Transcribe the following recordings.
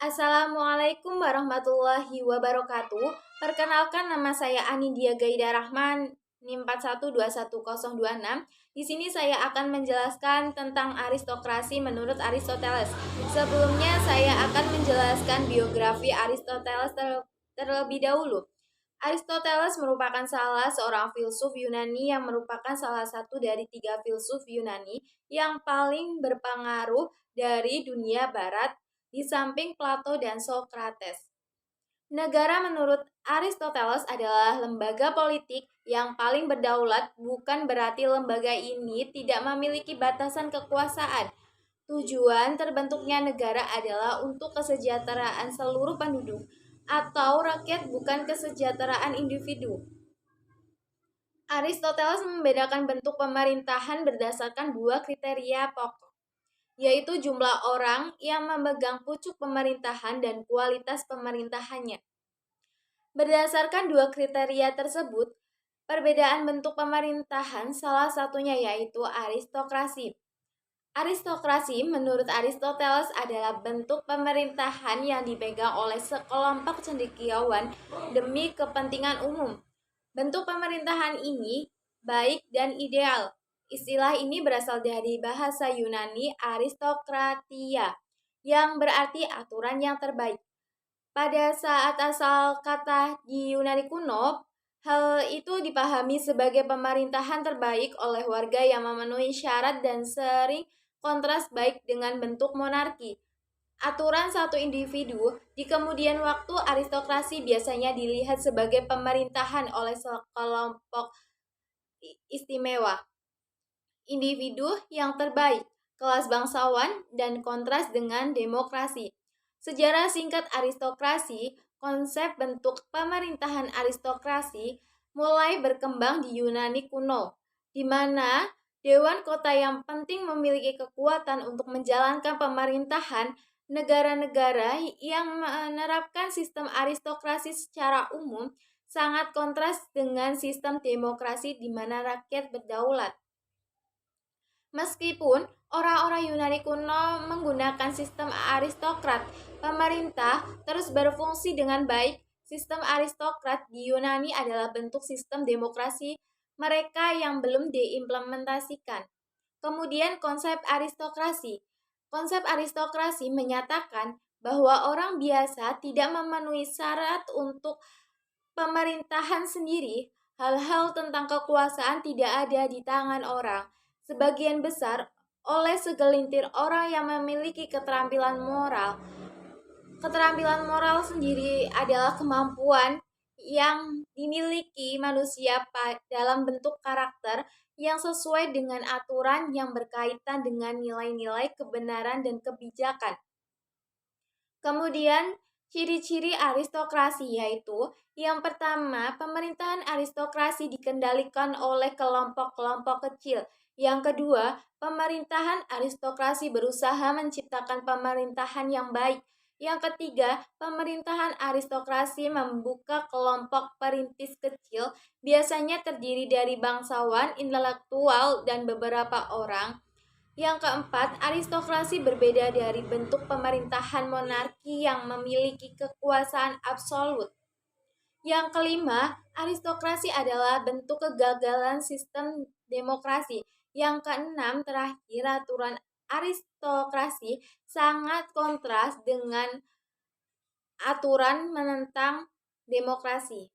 Assalamualaikum warahmatullahi wabarakatuh. Perkenalkan, nama saya Anidia Gaida Rahman, NIM 41211026. Di sini saya akan menjelaskan tentang aristokrasi menurut Aristoteles. Sebelumnya saya akan menjelaskan biografi Aristoteles terlebih dahulu. Aristoteles merupakan salah seorang filsuf Yunani yang merupakan salah satu dari 3 filsuf Yunani yang paling berpengaruh dari dunia barat di samping Plato dan Socrates. Negara menurut Aristoteles adalah lembaga politik yang paling berdaulat, bukan berarti lembaga ini tidak memiliki batasan kekuasaan. Tujuan terbentuknya negara adalah untuk kesejahteraan seluruh penduduk atau rakyat, bukan kesejahteraan individu. Aristoteles membedakan bentuk pemerintahan berdasarkan 2 kriteria pokok, yaitu jumlah orang yang memegang pucuk pemerintahan dan kualitas pemerintahannya. Berdasarkan 2 kriteria tersebut, perbedaan bentuk pemerintahan salah satunya yaitu aristokrasi. Aristokrasi menurut Aristoteles adalah bentuk pemerintahan yang dipegang oleh sekelompok cendekiawan demi kepentingan umum. Bentuk pemerintahan ini baik dan ideal. Istilah ini berasal dari bahasa Yunani aristokratia, yang berarti aturan yang terbaik. Pada saat asal kata di Yunani kuno, hal itu dipahami sebagai pemerintahan terbaik oleh warga yang memenuhi syarat dan sering kontras baik dengan bentuk monarki. Aturan satu individu. Di kemudian waktu, aristokrasi biasanya dilihat sebagai pemerintahan oleh sekelompok istimewa, individu yang terbaik, kelas bangsawan, dan kontras dengan demokrasi. Sejarah singkat aristokrasi. Konsep bentuk pemerintahan aristokrasi mulai berkembang di Yunani kuno, di mana dewan kota yang penting memiliki kekuatan untuk menjalankan pemerintahan. Negara-negara yang menerapkan sistem aristokrasi secara umum sangat kontras dengan sistem demokrasi di mana rakyat berdaulat. Meskipun orang-orang Yunani kuno menggunakan sistem aristokrat, pemerintah terus berfungsi dengan baik. Sistem aristokrat di Yunani adalah bentuk sistem demokrasi mereka yang belum diimplementasikan. Kemudian konsep aristokrasi. Konsep aristokrasi menyatakan bahwa orang biasa tidak memenuhi syarat untuk pemerintahan sendiri. Hal-hal tentang kekuasaan tidak ada di tangan orang, sebagian besar oleh segelintir orang yang memiliki keterampilan moral. Keterampilan moral sendiri adalah kemampuan yang dimiliki manusia dalam bentuk karakter yang sesuai dengan aturan yang berkaitan dengan nilai-nilai kebenaran dan kebijakan. Kemudian, ciri-ciri aristokrasi yaitu yang pertama, pemerintahan aristokrasi dikendalikan oleh kelompok-kelompok kecil. Yang kedua, pemerintahan aristokrasi berusaha menciptakan pemerintahan yang baik. Yang ketiga, pemerintahan aristokrasi membuka kelompok perintis kecil, biasanya terdiri dari bangsawan, intelektual, dan beberapa orang. Yang keempat, aristokrasi berbeda dari bentuk pemerintahan monarki yang memiliki kekuasaan absolut. Yang kelima, aristokrasi adalah bentuk kegagalan sistem demokrasi. Yang keenam, terakhir, aturan aristokrasi sangat kontras dengan aturan menentang demokrasi.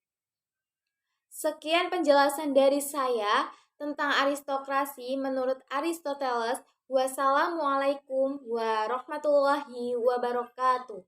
Sekian penjelasan dari saya tentang aristokrasi menurut Aristoteles. Wassalamualaikum warahmatullahi wabarakatuh.